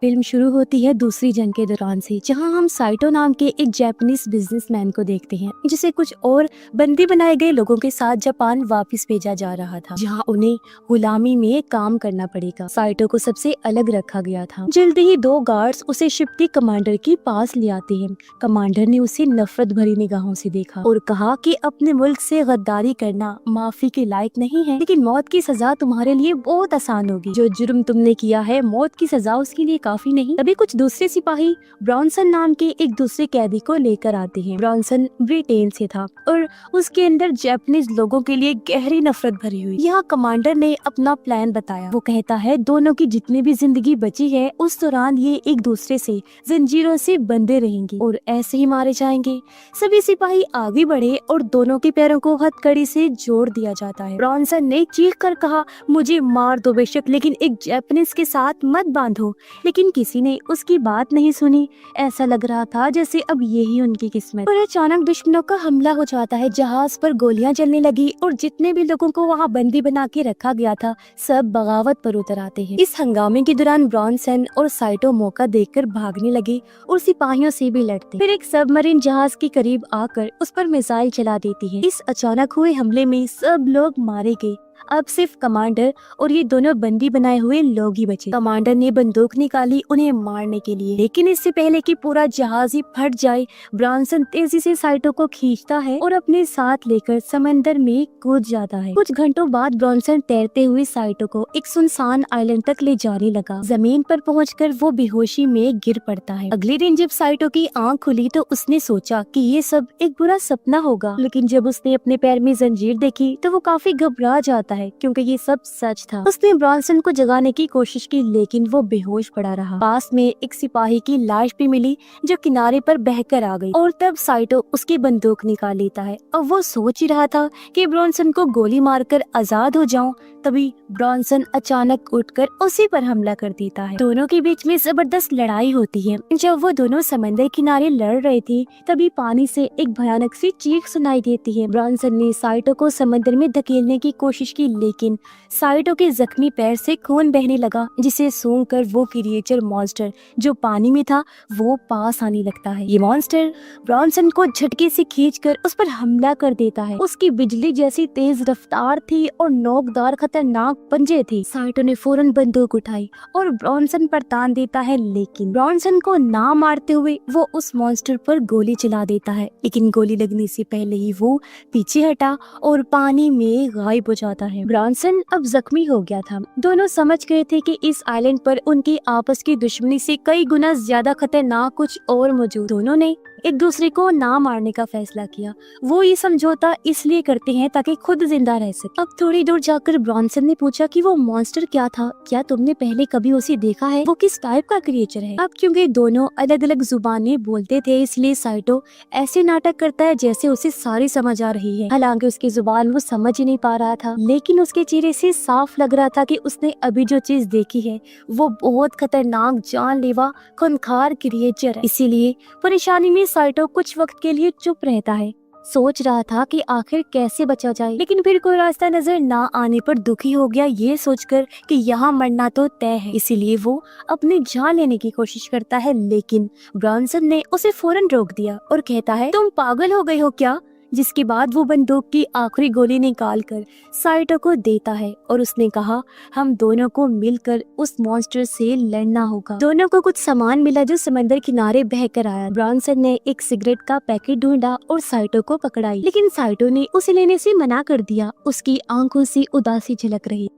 Film शुरू होती है दूसरी जंग के दौरान से, जहां हम साइटो नाम के एक जापानीज बिजनेसमैन को देखते हैं जिसे कुछ और बंदी बनाए गए लोगों के साथ जापान वापस भेजा जा रहा था, जहां उन्हें गुलामी में काम करना पड़ेगा। साइटो को सबसे अलग रखा गया था। जल्दी ही दो गार्ड्स उसे शिप के कमांडर के पास ले आते हैं। कमांडर ने उसे नफरत भरी निगाहों से देखा और कहा कि अपने मुल्क से गद्दारी करना माफी के लायक नहीं है, लेकिन मौत की सजा तुम्हारे लिए बहुत आसान होगी। जो जुर्म तुमने किया है, मौत की सजा उसके लिए काफी नहीं। तभी कुछ दूसरे सिपाही ब्रॉन्सन नाम के एक दूसरे कैदी को लेकर आते हैं। ब्रॉन्सन ब्रिटेन से था और उसके अंदर जापानीज लोगों के लिए गहरी नफरत भरी हुई। यहाँ कमांडर ने अपना प्लान बताया। वो कहता है दोनों की जितनी भी जिंदगी बची है उस दौरान ये एक दूसरे से जंजीरों से बंधे रहेंगे और ऐसे ही मारे जाएंगे। सभी सिपाही आगे बढ़े और दोनों के पैरों को हथकड़ी से जोड़ दिया जाता है। ब्रॉन्सन ने चीख कर कहा, मुझे मार दो बेशक, लेकिन एक जापानीज के साथ मत बांधो। लेकिन किसी ने उसकी बात नहीं सुनी। ऐसा लग रहा था जैसे अब यही उनकी किस्मत। और अचानक दुश्मनों का हमला हो जाता है। जहाज पर गोलियां चलने लगी और जितने भी लोगों को वहां बंदी बना के रखा गया था सब बगावत पर उतर आते हैं। इस हंगामे के दौरान ब्रॉन्सन और साइटो मौका देखकर भागने लगे और सिपाहियों से भी लड़ते। फिर एक सबमरीन जहाज के करीब आकर उस पर मिसाइल चला देती है। इस अचानक हुए हमले में सब लोग मारे गए। अब सिर्फ कमांडर और ये दोनों बंदी बनाए हुए लोग ही बचे। कमांडर ने बंदूक निकाली उन्हें मारने के लिए, लेकिन इससे पहले कि पूरा जहाज ही फट जाए, ब्रॉन्सन तेजी से साइटो को खींचता है और अपने साथ लेकर समंदर में कूद जाता है। कुछ घंटों बाद ब्रॉन्सन तैरते हुए साइटो को एक सुनसान आइलैंड तक ले जाने लगा। जमीन पर पहुंचकर वो बेहोशी में गिर पड़ता है। अगले दिन जब साइटो की आंख खुली तो उसने सोचा कि ये सब एक बुरा सपना होगा, लेकिन जब उसने अपने पैर में जंजीर देखी तो वो काफी घबरा जाता है क्योंकि ये सब सच था। उसने ब्रॉन्सन को जगाने की कोशिश की लेकिन वो बेहोश पड़ा रहा। पास में एक सिपाही की लाश भी मिली जो किनारे पर बहकर आ गई और तब साइटो उसकी बंदूक निकाल लेता है। अब वो सोच ही रहा था कि ब्रॉन्सन को गोली मारकर आजाद हो जाऊं, तभी ब्रॉन्सन अचानक उठकर उसी पर हमला कर देता है। दोनों के बीच में जबरदस्त लड़ाई होती है। जब वो दोनों समंदर किनारे लड़ रहे थे तभी पानी से एक भयानक सी चीख सुनाई देती है। ब्रॉन्सन ने साइटो को समंदर में धकेलने की कोशिश की, लेकिन साइटो के जख्मी पैर से खून बहने लगा, जिसे सूंघकर वो क्रिएचर मॉन्स्टर जो पानी में था वो पास आने लगता है। ये मॉन्स्टर ब्रॉन्सन को झटके से खींचकर उस पर हमला कर देता है। उसकी बिजली जैसी तेज रफ्तार थी और नोकदार खतरनाक पंजे थे। साइटो ने फौरन बंदूक उठाई और ब्रॉन्सन पर तान देता है, लेकिन ब्रॉन्सन को ना मारते हुए वो उस मॉन्स्टर पर गोली चला देता है। लेकिन गोली लगने से पहले ही वो पीछे हटा और पानी में गायब हो जाता है। ब्रॉन्सन अब जख्मी हो गया था। दोनों समझ गए थे कि इस आइलैंड पर उनकी आपस की दुश्मनी से कई गुना ज्यादा खतरनाक कुछ और मौजूद। दोनों ने एक दूसरे को ना मारने का फैसला किया। वो ये समझौता इसलिए करते हैं ताकि खुद जिंदा रह सके। अब थोड़ी दूर जाकर ब्रॉन्सन ने पूछा कि वो मॉन्स्टर क्या था, क्या तुमने पहले कभी उसे देखा है, वो किस टाइप का क्रिएचर है। अब क्योंकि दोनों अलग अलग जुबानें बोलते थे इसलिए साइटो ऐसे नाटक करता है जैसे उसे सारी समझ आ रही है। हालांकि उसकी जुबान वो समझ ही नहीं पा रहा था, लेकिन उसके चेहरे से साफ लग रहा था कि उसने अभी जो चीज देखी है वो बहुत खतरनाक जानलेवा खूंखार क्रिएचर है। इसीलिए परेशानी में साइटो कुछ वक्त के लिए चुप रहता है। सोच रहा था कि आखिर कैसे बचा जाए, लेकिन फिर कोई रास्ता नजर ना आने पर दुखी हो गया, ये सोचकर कि यहाँ मरना तो तय है। इसीलिए वो अपनी जान लेने की कोशिश करता है, लेकिन ब्रॉन्सन ने उसे फौरन रोक दिया और कहता है, तुम पागल हो गए हो क्या। जिसके बाद वो बंदूक की आखिरी गोली निकालकर साइटो को देता है और उसने कहा, हम दोनों को मिलकर उस मॉन्स्टर से लड़ना होगा। दोनों को कुछ सामान मिला जो समंदर किनारे बहकर आया। ब्रॉन्सन ने एक सिगरेट का पैकेट ढूंढा और साइटो को पकड़ाई, लेकिन साइटो ने उसे लेने से मना कर दिया। उसकी आंखों से उदासी झलक रही।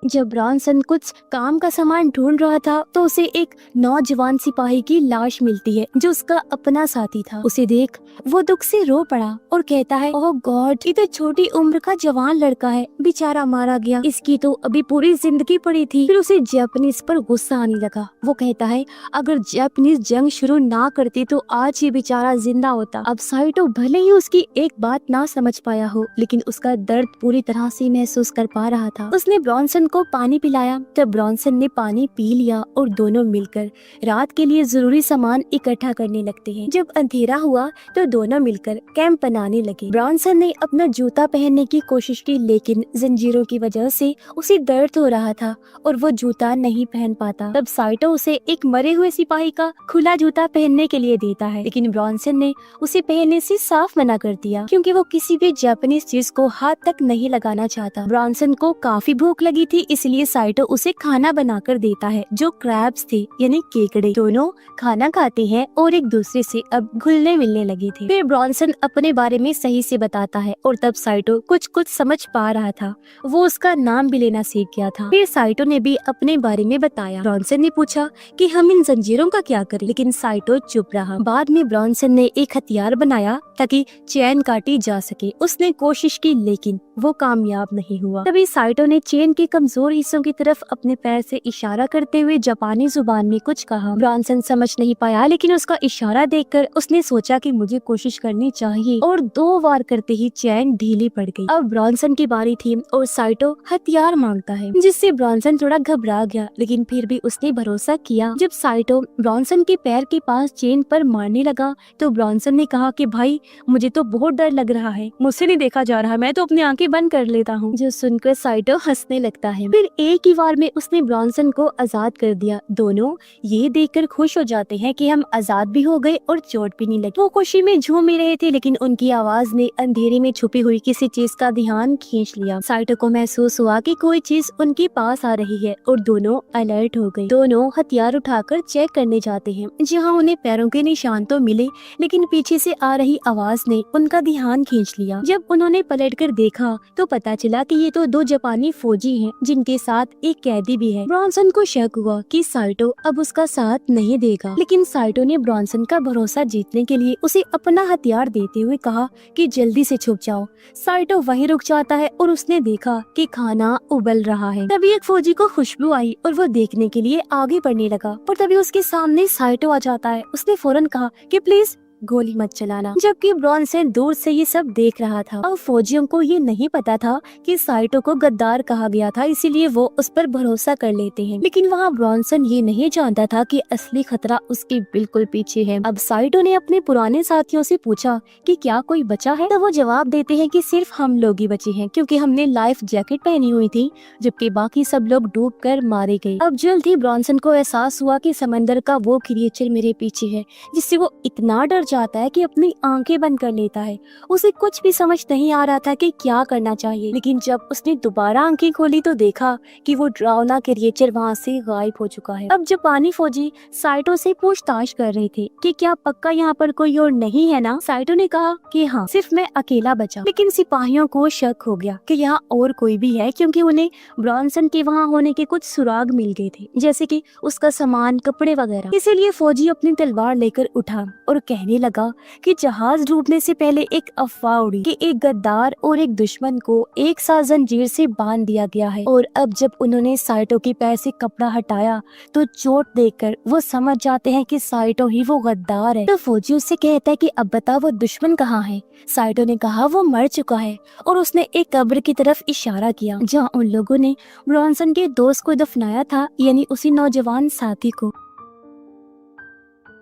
जब ब्रॉन्सन कुछ काम का सामान ढूंढ रहा था तो उसे एक नौजवान सिपाही की लाश मिलती है जो उसका अपना साथी था। उसे देख वो दुख से रो पड़ा और कहता है, ओह गॉड, ये तो छोटी उम्र का जवान लड़का है, बेचारा मारा गया, इसकी तो अभी पूरी जिंदगी पड़ी थी। फिर उसे जापानीज पर गुस्सा आने लगा। वो कहता है, अगर जापानीज जंग शुरू ना करते तो आज ये बेचारा जिंदा होता। अब साइटो भले ही उसकी एक बात ना समझ पाया हो, लेकिन उसका दर्द पूरी तरह से महसूस कर पा रहा था। उसने ब्रॉन्सन ब्रॉन्सन को पानी पिलाया। तब ब्रॉन्सन ने पानी पी लिया और दोनों मिलकर रात के लिए जरूरी सामान इकट्ठा करने लगते हैं। जब अंधेरा हुआ तो दोनों मिलकर कैंप बनाने लगे। ब्रॉन्सन ने अपना जूता पहनने की कोशिश की, लेकिन जंजीरों की वजह से उसे दर्द हो रहा था और वो जूता नहीं पहन पाता। तब साइटो उसे एक मरे हुए सिपाही का खुला जूता पहनने के लिए देता है, लेकिन ब्रॉन्सन ने उसे पहनने से साफ मना कर दिया क्योंकि वो किसी भी जापानीज चीज को हाथ तक नहीं लगाना चाहता। ब्रॉन्सन को काफी भूख लगी थी, इसलिए साइटो उसे खाना बनाकर देता है जो क्रैब्स थे यानी केकड़े। दोनों खाना खाते हैं और एक दूसरे से अब घुलने मिलने लगे थे। फिर ब्रॉन्सन अपने बारे में सही से बताता है और तब साइटो कुछ कुछ समझ पा रहा था। वो उसका नाम भी लेना सीख गया था। फिर साइटो ने भी अपने बारे में बताया। ब्रॉन्सन ने पूछा कि हम इन जंजीरों का क्या करें, लेकिन साइटो चुप रहा। बाद में ब्रॉन्सन ने एक हथियार बनाया ताकि चैन काटी जा सके। उसने कोशिश की लेकिन वो कामयाब नहीं हुआ। तभी साइटो ने चेन के कमजोर हिस्सों की तरफ अपने पैर से इशारा करते हुए जापानी जुबान में कुछ कहा। ब्रॉन्सन समझ नहीं पाया, लेकिन उसका इशारा देखकर उसने सोचा कि मुझे कोशिश करनी चाहिए और 2 बार करते ही चैन ढीली पड़ गई। अब ब्रॉन्सन की बारी थी और साइटो हथियार मांगता है, जिससे ब्रॉन्सन थोड़ा घबरा गया, लेकिन फिर भी उसने भरोसा किया। जब साइटो ब्रॉन्सन के पैर के पास चेन पर मारने लगा तो ब्रॉन्सन ने कहा कि भाई मुझे तो बहुत डर लग रहा है, मुझसे नहीं देखा जा रहा, मैं तो अपनी आंखें बंद कर लेता हूँ। जो सुनकर साइटो हंसने लगता है। फिर एक ही बार में उसने ब्रॉन्सन को आजाद कर दिया। दोनों ये देखकर खुश हो जाते हैं कि हम आजाद भी हो गए और चोट भी नहीं लगी। वो खुशी में झूम ही रहे थे, लेकिन उनकी आवाज ने अंधेरे में छुपी हुई किसी चीज का ध्यान खींच लिया। साइटो को महसूस हुआ कि कोई चीज उनके पास आ रही है और दोनों अलर्ट हो गए। दोनों हथियार उठाकर चेक करने जाते हैं, जहाँ उन्हें पैरों के निशान तो मिले, लेकिन पीछे से आ रही आवाज ने उनका ध्यान खींच लिया। जब उन्होंने पलटकर देखा तो पता चला कि ये तो 2 जापानी फौजी हैं, जिनके साथ एक कैदी भी है। ब्रॉन्सन को शक हुआ कि साइटो अब उसका साथ नहीं देगा, लेकिन साइटो ने ब्रॉन्सन का भरोसा जीतने के लिए उसे अपना हथियार देते हुए कहा कि जल्दी से छुप जाओ। साइटो वहीं रुक जाता है और उसने देखा कि खाना उबल रहा है। तभी एक फौजी को खुशबू आई और वो देखने के लिए आगे बढ़ने लगा, पर तभी उसके सामने साइटो आ जाता है। उसने फौरन कहा कि प्लीज गोली मत चलाना, जबकि ब्रॉन्सन दूर से ये सब देख रहा था। अब फौजियों को ये नहीं पता था कि साइटो को गद्दार कहा गया था, इसीलिए वो उस पर भरोसा कर लेते हैं। लेकिन वहाँ ब्रॉन्सन ये नहीं जानता था कि असली खतरा उसके बिल्कुल पीछे है। अब साइटो ने अपने पुराने साथियों से पूछा कि क्या कोई बचा है, तो वो जवाब देते हैं कि सिर्फ हम लोग ही बचे हैं, क्योंकि हमने लाइफ जैकेट पहनी हुई थी, जबकि बाकी सब लोग डूबकर मारे गए। अब जल्द ही ब्रॉन्सन को एहसास हुआ कि समंदर का वो क्रिएचर मेरे पीछे है, जिससे वो इतना डर जाता है कि अपनी आंखें बंद कर लेता है। उसे कुछ भी समझ नहीं आ रहा था कि क्या करना चाहिए, लेकिन जब उसने दोबारा आंखें खोली तो देखा कि वो डरावना क्रिएचर वहाँ से गायब हो चुका है। अब जापानी फौजी साइटो से पूछताछ कर रहे थे कि क्या पक्का यहाँ पर कोई और नहीं है ना। साइटो ने कहा कि हाँ, सिर्फ मैं अकेला बचा। लेकिन सिपाहियों को शक हो गया कि यहाँ और कोई भी है, क्योंकि उन्हें ब्रॉन्सन के वहाँ होने के कुछ सुराग मिल गए थे, जैसे कि उसका सामान, कपड़े वगैरह। इसीलिए फौजी अपनी तलवार लेकर उठा और कहने लगा कि जहाज डूबने से पहले एक अफवाह उड़ी कि एक गद्दार और एक दुश्मन को एक साथ जंजीर से बांध दिया गया है। और अब जब उन्होंने साइटो के पैर से कपड़ा हटाया तो चोट देखकर वो समझ जाते हैं कि साइटो ही वो गद्दार है। तो फौजी उससे कहता है कि अब बता वो दुश्मन कहाँ है। साइटो ने कहा वो मर चुका है, और उसने एक कब्र की तरफ इशारा किया जहाँ उन लोगों ने ब्रॉन्सन के दोस्त को दफनाया था, यानी उसी नौजवान साथी को।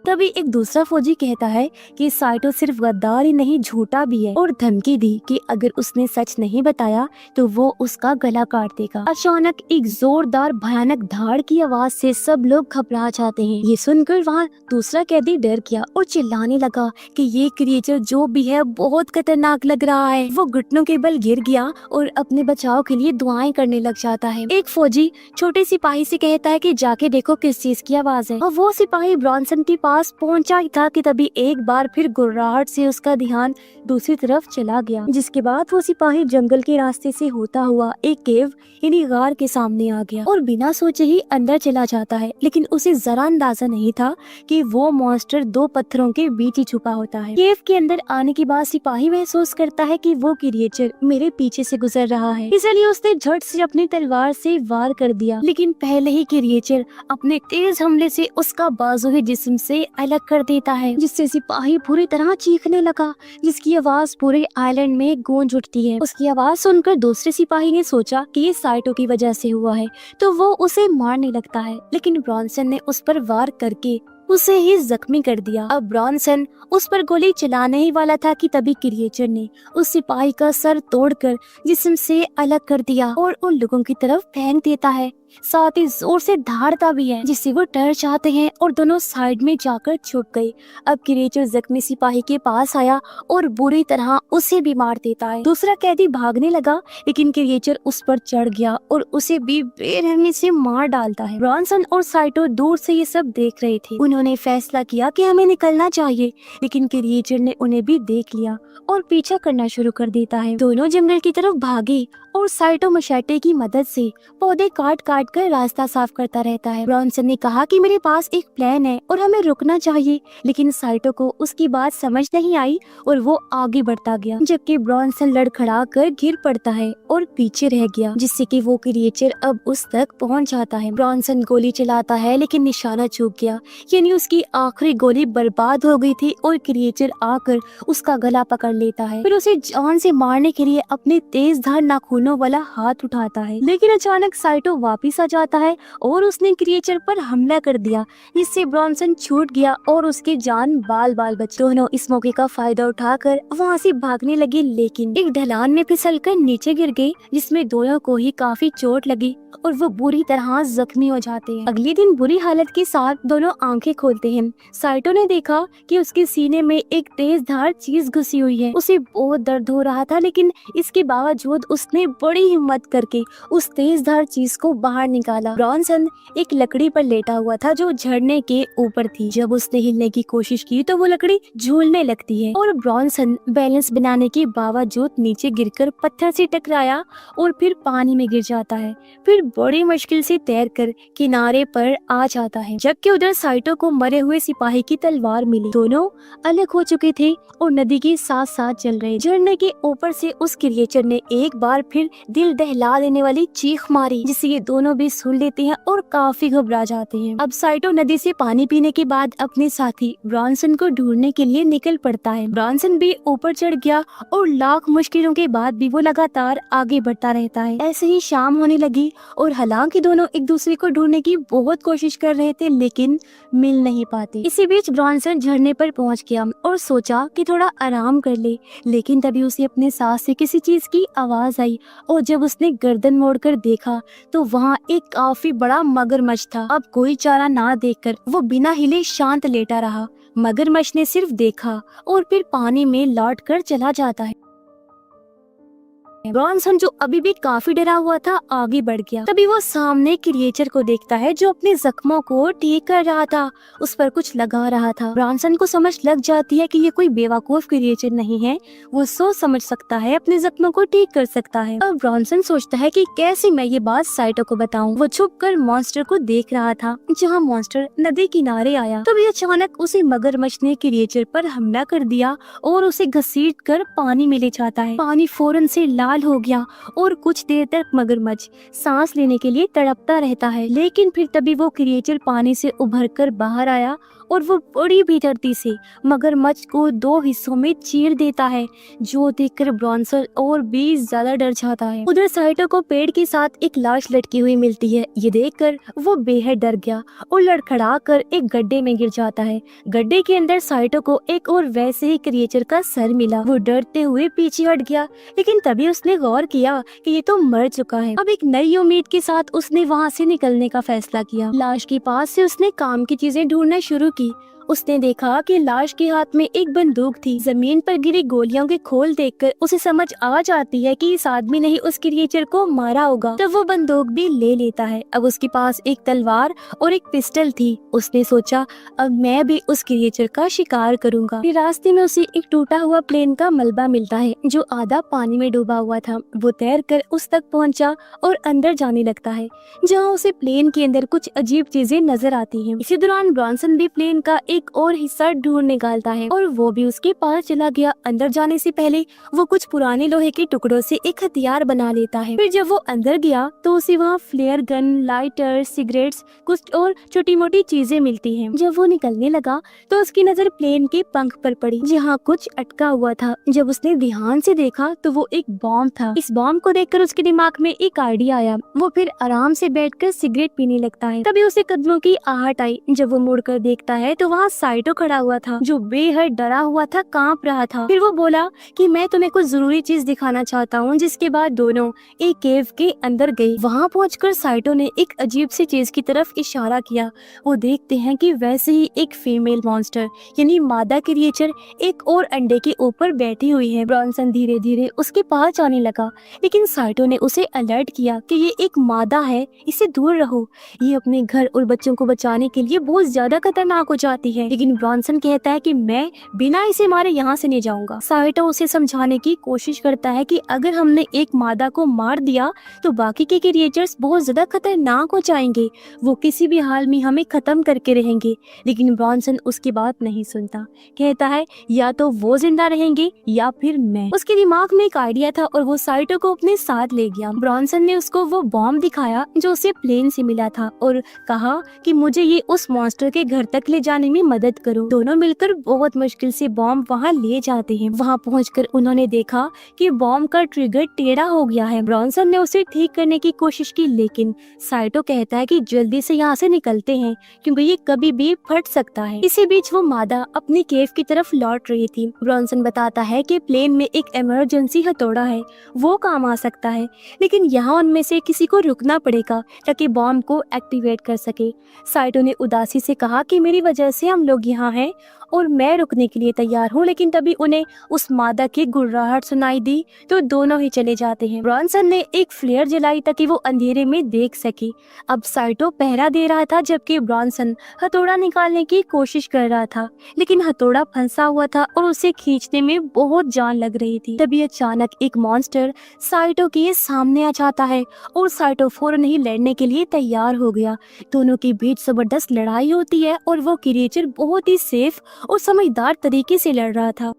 तभी एक दूसरा फौजी कहता है कि साइटो सिर्फ गद्दार ही नहीं, झूठा भी है, और धमकी दी कि अगर उसने सच नहीं बताया तो वो उसका गला काट देगा। अचानक एक जोरदार भयानक धाड़ की आवाज से सब लोग घबरा जाते हैं। ये सुनकर वहाँ दूसरा कैदी डर गया और चिल्लाने लगा कि ये क्रिएचर जो भी है बहुत खतरनाक लग रहा है। वो घुटनों के बल गिर गया और अपने बचाव के लिए दुआएं करने लग जाता है। एक फौजी छोटे सिपाही से कहता है कि जाके देखो किस चीज की आवाज है, और वो सिपाही ब्रॉन्सन के पास पहुंचा ही था कि तभी एक बार फिर गुर्राहट से उसका ध्यान दूसरी तरफ चला गया, जिसके बाद वो सिपाही जंगल के रास्ते से होता हुआ एक केव यानी गार के सामने आ गया और बिना सोचे ही अंदर चला जाता है। लेकिन उसे जरा अंदाजा नहीं था कि वो मॉन्स्टर 2 पत्थरों के बीच ही छुपा होता है। केव के अंदर आने के बाद सिपाही महसूस करता है कि वो क्रिएचर मेरे पीछे से गुजर रहा है, इसलिए उसने झट से अपनी तलवार से वार कर दिया। लेकिन पहले ही क्रिएचर अपने तेज हमले से उसका बाजुए जिस्म से अलग कर देता है, जिससे सिपाही पूरी तरह चीखने लगा, जिसकी आवाज पूरे आइलैंड में गूंज उठती है। उसकी आवाज सुनकर दूसरे सिपाही ने सोचा कि ये साइटो की वजह से हुआ है, तो वो उसे मारने लगता है, लेकिन ब्रॉन्सन ने उस पर वार करके उसे ही जख्मी कर दिया। अब ब्रॉन्सन उस पर गोली चलाने ही वाला था कि तभी क्रिएचर ने उस सिपाही का सर तोड़कर जिस्म से अलग कर दिया और उन लोगों की तरफ फेंक देता है, साथ ही जोर से धाड़ता भी है, जिससे वो डर जाते हैं और दोनों साइड में जाकर छुप गए। अब क्रिएचर जख्मी सिपाही के पास आया और बुरी तरह उसे भी मार देता है। दूसरा कैदी भागने लगा, लेकिन क्रिएचर उस पर चढ़ गया और उसे भी बेरहमी से मार डालता है। ब्रॉन्सन और साइटो दूर से ये सब देख रहे थे। उन्होंने फैसला किया कि हमें निकलना चाहिए, लेकिन क्रिएचर ने उन्हें भी देख लिया और पीछा करना शुरू कर देता है। दोनों जंगल की तरफ भागे और साइटो मशेटे की मदद से पौधे काट काट कर रास्ता साफ करता रहता है। ब्रॉन्सन ने कहा कि मेरे पास एक प्लान है और हमें रुकना चाहिए, लेकिन साइटो को उसकी बात समझ नहीं आई और वो आगे बढ़ता गया, जबकि ब्रॉन्सन लड़खड़ा कर गिर पड़ता है और पीछे रह गया, जिससे कि वो क्रिएचर अब उस तक पहुंच जाता है। ब्रॉन्सन गोली चलाता है, लेकिन निशाना चूक गया, यानी उसकी आखिरी गोली बर्बाद हो गई थी और क्रिएचर आकर उसका गला पकड़ लेता है। फिर उसे जान से मारने के लिए अपने तेज धार नाखूनों वाला हाथ उठाता है, लेकिन अचानक साइटो वापिस आ जाता है और उसने क्रिएचर पर हमला कर दिया, जिससे ब्रॉन्सन छूट गया और उसके जान बाल बाल बचे। दोनों इस मौके का फायदा उठाकर वहाँ से भागने लगे, लेकिन एक ढलान में फिसलकर नीचे गिर गए, जिसमें दोनों को ही काफी चोट लगी और वो बुरी तरह जख्मी हो जाते हैं। अगले दिन बुरी हालत के साथ दोनों आंखें खोलते हैं। साइटो ने देखा कि उसके सीने में एक तेज धार चीज घुसी हुई है। उसे बहुत दर्द हो रहा था, लेकिन इसके बावजूद उसने बड़ी हिम्मत करके उस तेज धार चीज को बाहर निकाला। ब्रॉन्सन एक लकड़ी पर लेटा हुआ था जो झरने के ऊपर थी। जब उसने हिलने की कोशिश की तो वो लकड़ी झूलने लगती है और ब्रॉन्सन बैलेंस बनाने के बावजूद नीचे गिरकर पत्थर से टकराया और फिर पानी में गिर जाता है। फिर बड़ी मुश्किल से तैरकर किनारे पर आ जाता है, जबकि उधर साइटो को मरे हुए सिपाही की तलवार मिली। दोनों अलग हो चुके थे और नदी के साथ साथ चल रहे। झरने के ऊपर से उस क्रिएचर ने एक बार फिर दिल दहला देने वाली चीख मारी, जिससे ये दोनों भी सुन लेते हैं और काफी घबरा जाते हैं। अब साइटो नदी से पानी पीने के बाद अपने साथी ब्रॉन्सन को ढूंढने के लिए निकल पड़ता है। ब्रॉन्सन भी ऊपर चढ़ गया और लाख मुश्किलों के बाद भी वो लगातार आगे बढ़ता रहता है। ऐसे ही शाम होने लगी और हालांकि दोनों एक दूसरे को ढूंढने की बहुत कोशिश कर रहे थे, लेकिन मिल नहीं पाते। इसी बीच ब्रॉन्सन झरने पर पहुंच गया और सोचा कि थोड़ा आराम कर ले, लेकिन तभी उसे अपने सांस से किसी चीज की आवाज आई और जब उसने गर्दन मोड़कर देखा तो वहाँ एक काफी बड़ा मगरमच्छ था। अब कोई चारा ना देखकर वो बिना हिले शांत लेटा रहा। मगरमच्छ ने सिर्फ देखा और फिर पानी में लौट कर चला जाता है। ब्रॉन्सन जो अभी भी काफी डरा हुआ था आगे बढ़ गया। तभी वो सामने क्रिएचर को देखता है जो अपने जख्मों को ठीक कर रहा था, उस पर कुछ लगा रहा था। ब्रॉन्सन को समझ लग जाती है कि ये कोई बेवकूफ क्रिएचर नहीं है, वो सोच समझ सकता है, अपने जख्मों को ठीक कर सकता है। अब ब्रॉन्सन सोचता है कि कैसे मैं ये बात साइटो को बताऊं। वो छुपकर मॉन्स्टर को देख रहा था। जहाँ मॉन्स्टर नदी किनारे आया तभी अचानक उसे मगरमच्छ ने क्रिएचर पर हमला कर दिया और उसे घसीट कर पानी में ले जाता है। पानी फौरन से लाल हो गया और कुछ देर तक मगरमच्छ सांस लेने के लिए तड़पता रहता है, लेकिन फिर तभी वो क्रिएचर पानी से उभरकर बाहर आया और वो बड़ी बेदर्दी से मगरमच्छ को दो हिस्सों में चीर देता है, जो देखकर ब्रॉन्सन और भी ज्यादा डर जाता है। उधर साइटो को पेड़ के साथ एक लाश लटकी हुई मिलती है। ये देखकर वो बेहद डर गया और लड़खड़ा कर एक गड्ढे में गिर जाता है। गड्ढे के अंदर साइटो को एक और वैसे ही क्रिएचर का सर मिला। वो डरते हुए पीछे हट गया, लेकिन तभी उसने गौर किया कि ये तो मर चुका है। अब एक नई उम्मीद के साथ उसने वहाँ से निकलने का फैसला किया। लाश के पास से उसने काम की चीजें ढूंढना शुरू की। उसने देखा कि लाश के हाथ में एक बंदूक थी। जमीन पर गिरी गोलियों के खोल देखकर उसे समझ आ जाती है कि इस आदमी ने ही उस क्रिएचर को मारा होगा, तो वो बंदूक भी ले लेता है। अब उसके पास एक तलवार और एक पिस्टल थी। उसने सोचा अब मैं भी उस क्रिएचर का शिकार करूंगा। फिर रास्ते में उसे एक टूटा हुआ प्लेन का मलबा मिलता है जो आधा पानी में डूबा हुआ था। वो तैरकर उस तक पहुंचा और अंदर जाने लगता है, जहाँ उसे प्लेन के अंदर कुछ अजीब चीजें नजर आती हैं। इसी दौरान ब्रॉन्सन भी प्लेन का एक और हिस्सा ढूंढ निकालता है और वो भी उसके पास चला गया। अंदर जाने से पहले वो कुछ पुराने लोहे के टुकड़ों से एक हथियार बना लेता है। फिर जब वो अंदर गया तो उसे वहाँ फ्लेयर गन, लाइटर, सिगरेट्स, कुछ और छोटी मोटी चीजें मिलती हैं। जब वो निकलने लगा तो उसकी नजर प्लेन के पंख पर पड़ी जहाँ कुछ अटका हुआ था। जब उसने ध्यान से देखा तो वो एक बॉम्ब था। इस बॉम्ब को देखकर उसके दिमाग में एक आइडिया आया। वो फिर आराम से बैठकर सिगरेट पीने लगता है। तभी उसे कदमों की आहट आई। जब वो मुड़कर देखता है तो वहाँ साइटो खड़ा हुआ था जो बेहद डरा हुआ था, कांप रहा था। फिर वो बोला कि मैं तुम्हें कुछ जरूरी चीज दिखाना चाहता हूँ। जिसके बाद दोनों एक केव के अंदर गए। वहाँ पहुंचकर साइटो ने एक अजीब सी चीज की तरफ इशारा किया। वो देखते हैं कि वैसे ही एक फीमेल मॉन्स्टर यानी मादा क्रिएचर एक और अंडे के ऊपर बैठी हुई है। ब्रॉन्सन धीरे धीरे उसके पास जाने लगा, लेकिन साइटो ने उसे अलर्ट किया कि ये एक मादा है, इससे दूर रहो। ये अपने घर और बच्चों को बचाने के लिए बहुत ज्यादा खतरनाक हो जाती है। लेकिन ब्रॉन्सन कहता है कि मैं बिना इसे मारे यहाँ से नहीं जाऊंगा। साइटो उसे समझाने की कोशिश करता है कि अगर हमने एक मादा को मार दिया तो बाकी के क्रिएचर्स बहुत ज्यादा खतरनाक हो जाएंगे। वो किसी भी हाल में हमें खत्म करके रहेंगे। लेकिन ब्रॉन्सन उसकी बात नहीं सुनता। कहता है या तो वो जिंदा रहेंगे या फिर मैं। उसके दिमाग में एक आइडिया था और वो साइटो को अपने साथ ले गया। ब्रॉन्सन ने उसको वो बॉम्ब दिखाया जो उसे प्लेन से मिला था और कहा कि मुझे ये उस मॉन्स्टर के घर तक ले जाने में मदद करो। दोनों मिलकर बहुत मुश्किल से बॉम्ब वहाँ ले जाते हैं। वहाँ पहुंचकर उन्होंने देखा कि बॉम्ब का ट्रिगर टेढ़ा हो गया है। ब्रॉन्सन ने उसे ठीक करने की कोशिश की, लेकिन साइटो कहता है कि जल्दी से यहाँ से निकलते हैं क्योंकि ये कभी भी फट सकता है। इसी बीच वो मादा अपनी केव की तरफ लौट रही थी। ब्रॉन्सन बताता है कि प्लेन में एक इमरजेंसी हथौड़ा है, वो काम आ सकता है, लेकिन यहाँ उनमें से किसी को रुकना पड़ेगा ताकि बॉम्ब को एक्टिवेट कर सके। साइटो ने उदासी से कहा कि मेरी वजह से हम लोग यहाँ हैं और मैं रुकने के लिए तैयार हूँ। लेकिन तभी उन्हें उस मादा की गुर्राहट सुनाई दी तो दोनों ही चले जाते हैं। ब्रॉन्सन ने एक फ्लेयर जलाई ताकि वो अंधेरे में देख सके। अब साइटो पहरा दे रहा था जबकि ब्रॉन्सन हथौड़ा निकालने की कोशिश कर रहा था, लेकिन हथौड़ा फंसा हुआ था और उसे खींचने में बहुत जान लग रही थी। तभी अचानक एक मॉन्स्टर साइटो के सामने आ जाता है और साइटो फौरन ही लड़ने के लिए तैयार हो गया। दोनों के बीच जबरदस्त लड़ाई होती है और वो क्रिएचर बहुत ही सेफ और समझदार तरीके से लड़ रहा था।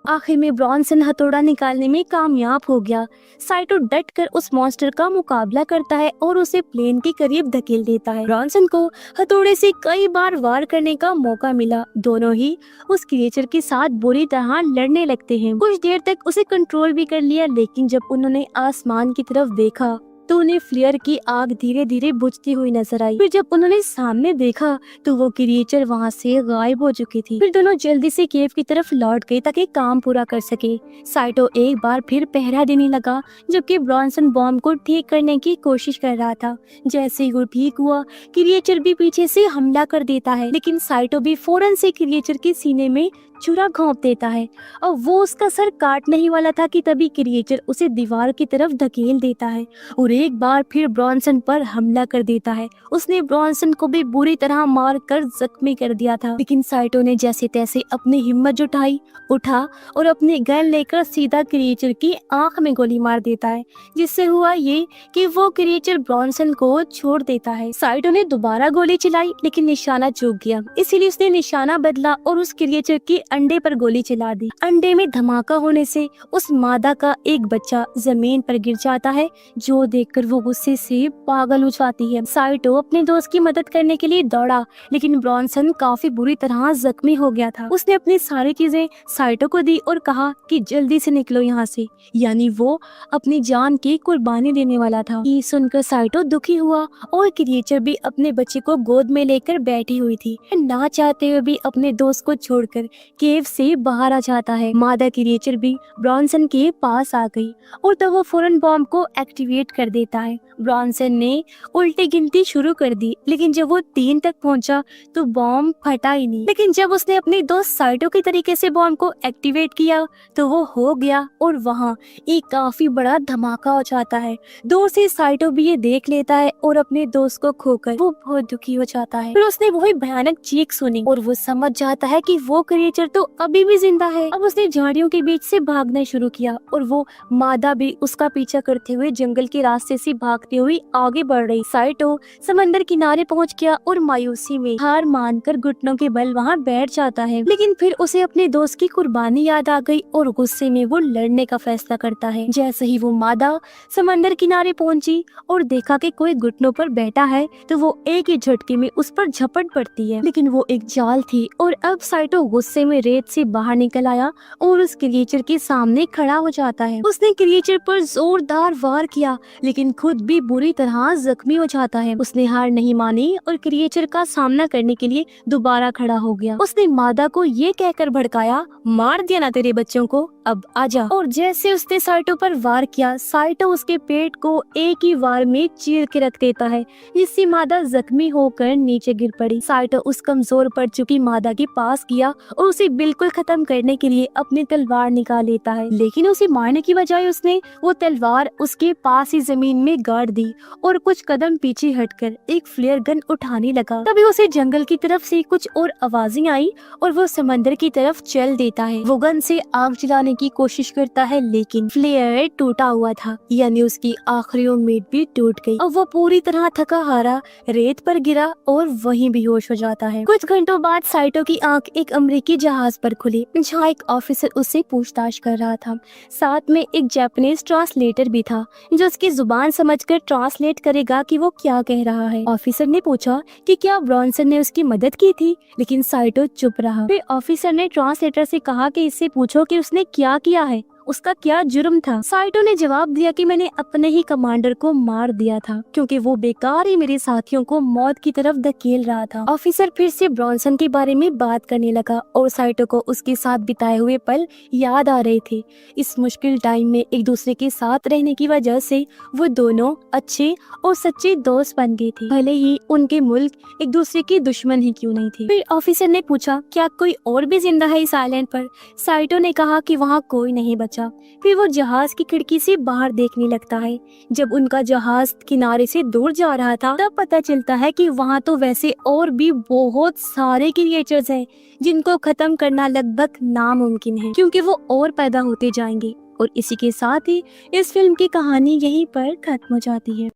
आखिर में ब्रॉन्सन हथौड़ा निकालने में कामयाब हो गया। साइटो डट कर उस मॉन्स्टर का मुकाबला करता है और उसे प्लेन के करीब धकेल देता है। ब्रॉन्सन को हथौड़े से कई बार वार करने का मौका मिला। दोनों ही उस क्रिएचर के साथ बुरी तरह लड़ने लगते हैं। कुछ देर तक उसे कंट्रोल भी कर लिया, लेकिन जब उन्होंने आसमान की तरफ देखा तो उन्हें फ्लेयर की आग धीरे धीरे बुझती हुई नजर आई। फिर जब उन्होंने सामने देखा तो वो क्रिएचर वहाँ से गायब हो चुकी थी। फिर दोनों जल्दी से केव की तरफ लौट गए ताकि काम पूरा कर सके। साइटो एक बार फिर पहरा देने लगा जबकि ब्रॉन्सन बॉम्ब को ठीक करने की कोशिश कर रहा था। जैसे ही वो ठीक हुआ क्रिएचर भी पीछे से हमला कर देता है, लेकिन साइटो भी फौरन से क्रिएचर के सीने में छुरा घोंप देता है और वो उसका सर काटने ही वाला था कि तभी क्रिएचर उसे दीवार की तरफ धकेल देता है और एक बार फिर ब्रॉन्सन पर हमला कर देता है। उसने ब्रॉन्सन को भी बुरी तरह मार कर जख्मी कर दिया था, लेकिन साइटो ने जैसे तैसे अपनी हिम्मत जुटाई, उठा और अपनी गन लेकर सीधा क्रिएचर की आंख में गोली मार देता है, जिससे हुआ ये कि वो क्रिएचर ब्रॉन्सन को छोड़ देता है। साइटो ने दोबारा गोली चलाई लेकिन निशाना चूक गया, इसीलिए उसने निशाना बदला और उस क्रिएचर की अंडे पर गोली चला दी। अंडे में धमाका होने से उस मादा का एक बच्चा जमीन पर गिर जाता है, जो देखकर वो गुस्से से पागल हो जाती है। साइटो अपने दोस्त की मदद करने के लिए दौड़ा, लेकिन ब्रॉन्सन काफी बुरी तरह जख्मी हो गया था। उसने अपनी सारी चीजें साइटो को दी और कहा कि जल्दी से निकलो यहाँ से, यानी वो अपनी जान की कुर्बानी देने वाला था। ये सुनकर साइटो दुखी हुआ और क्रिएचर भी अपने बच्चे को गोद में लेकर बैठी हुई थी। ना चाहते हुए भी अपने दोस्त को छोड़कर केव से बाहर आ जाता है। मादा क्रिएचर भी ब्रॉन्सन के पास आ गई और तब वो फौरन बॉम्ब को एक्टिवेट कर देता है। ब्रॉन्सन ने उल्टी गिनती शुरू कर दी, लेकिन जब वो 3 तक पहुंचा तो बॉम्ब फटा ही नहीं। लेकिन जब उसने अपनी दोस्त साइटो के तरीके से बॉम्ब को एक्टिवेट किया तो वो हो गया और वहाँ एक काफी बड़ा धमाका हो जाता है। दूर से साइटो भी ये देख लेता है और अपने दोस्त को खोकर वो बहुत दुखी हो जाता है। फिर उसने वही भयानक चीख सुनी और वो समझ जाता है कि वो क्रिएचर तो अभी भी जिंदा है। अब उसने झाड़ियों के बीच से भागना शुरू किया और वो मादा भी उसका पीछा करते हुए जंगल के रास्ते से भागती हुई आगे बढ़ रही। साइटो समंदर किनारे पहुंच गया और मायूसी में हार मानकर घुटनों के बल वहां बैठ जाता है। लेकिन फिर उसे अपने दोस्त की कुर्बानी याद आ गई और गुस्से में वो लड़ने का फैसला करता है। जैसे ही वो मादा समंदर किनारे पहुंची और देखा कि कोई घुटनों पर बैठा है तो वो एक ही झटके में उस पर झपट पड़ती है। लेकिन वो एक जाल थी और अब साइटो गुस्से में रेत से बाहर निकल आया और उस क्रिएचर के सामने खड़ा हो जाता है। उसने क्रिएचर पर जोरदार वार किया लेकिन खुद भी बुरी तरह जख्मी हो जाता है। उसने हार नहीं मानी और क्रिएचर का सामना करने के लिए दोबारा खड़ा हो गया। उसने मादा को ये कहकर भड़काया, मार दिया ना तेरे बच्चों को, अब आजा। और जैसे उसने साइटो पर वार किया, साइटो उसके पेट को एक ही वार में चीर के रख देता है, जिससे मादा जख्मी होकर नीचे गिर पड़ी। साइटो उस कमजोर पड़ चुकी मादा के पास गया और उसे बिल्कुल खत्म करने के लिए अपनी तलवार निकाल लेता है। लेकिन उसे मारने की बजाय उसने वो तलवार उसके पास ही जमीन में गाड़ दी और कुछ कदम पीछे हटकर एक फ्लेयर गन उठाने लगा। तभी उसे जंगल की तरफ से कुछ और आवाजें आई और वो समंदर की तरफ चल देता है। वो गन से आग जलाने की कोशिश करता है लेकिन फ्लेयर टूटा हुआ था, यानी उसकी आखिरी उम्मीद भी टूट गई। अब वो पूरी तरह थका हारा रेत पर गिरा और वहीं बेहोश हो जाता है। कुछ घंटों बाद साइटो की आंख एक अमेरिकी जहाज पर खुली, जहाँ एक ऑफिसर उससे पूछताछ कर रहा था। साथ में एक जापानीज ट्रांसलेटर भी था जो उसकी जुबान समझकर ट्रांसलेट करेगा कि वो क्या कह रहा है। ऑफिसर ने पूछा कि क्या ब्रॉन्सन ने उसकी मदद की थी, लेकिन साइटो चुप रहा। फिर ऑफिसर ने ट्रांसलेटर से कहा कि इससे पूछो कि उसने क्या किया है, उसका क्या जुर्म था। साइटो ने जवाब दिया कि मैंने अपने ही कमांडर को मार दिया था क्योंकि वो बेकार ही मेरे साथियों को मौत की तरफ धकेल रहा था। ऑफिसर फिर से ब्रॉन्सन के बारे में बात करने लगा और साइटो को उसके साथ बिताए हुए पल याद आ रहे थे। इस मुश्किल टाइम में एक दूसरे के साथ रहने की वजह से वो दोनों अच्छे और सच्चे दोस्त बन गए थे, भले ही उनके मुल्क एक दूसरे के दुश्मन ही क्यों नहीं थे। फिर ऑफिसर ने पूछा, क्या कोई और भी जिंदा है इस आइलैंड पर? साइटो ने कहा कि वहाँ कोई नहीं बचा। फिर वो जहाज की खिड़की से बाहर देखने लगता है। जब उनका जहाज किनारे से दूर जा रहा था तब पता चलता है कि वहाँ तो वैसे और भी बहुत सारे क्रिएचर्स हैं जिनको खत्म करना लगभग नामुमकिन है क्योंकि वो और पैदा होते जाएंगे। और इसी के साथ ही इस फिल्म की कहानी यहीं पर खत्म हो जाती है।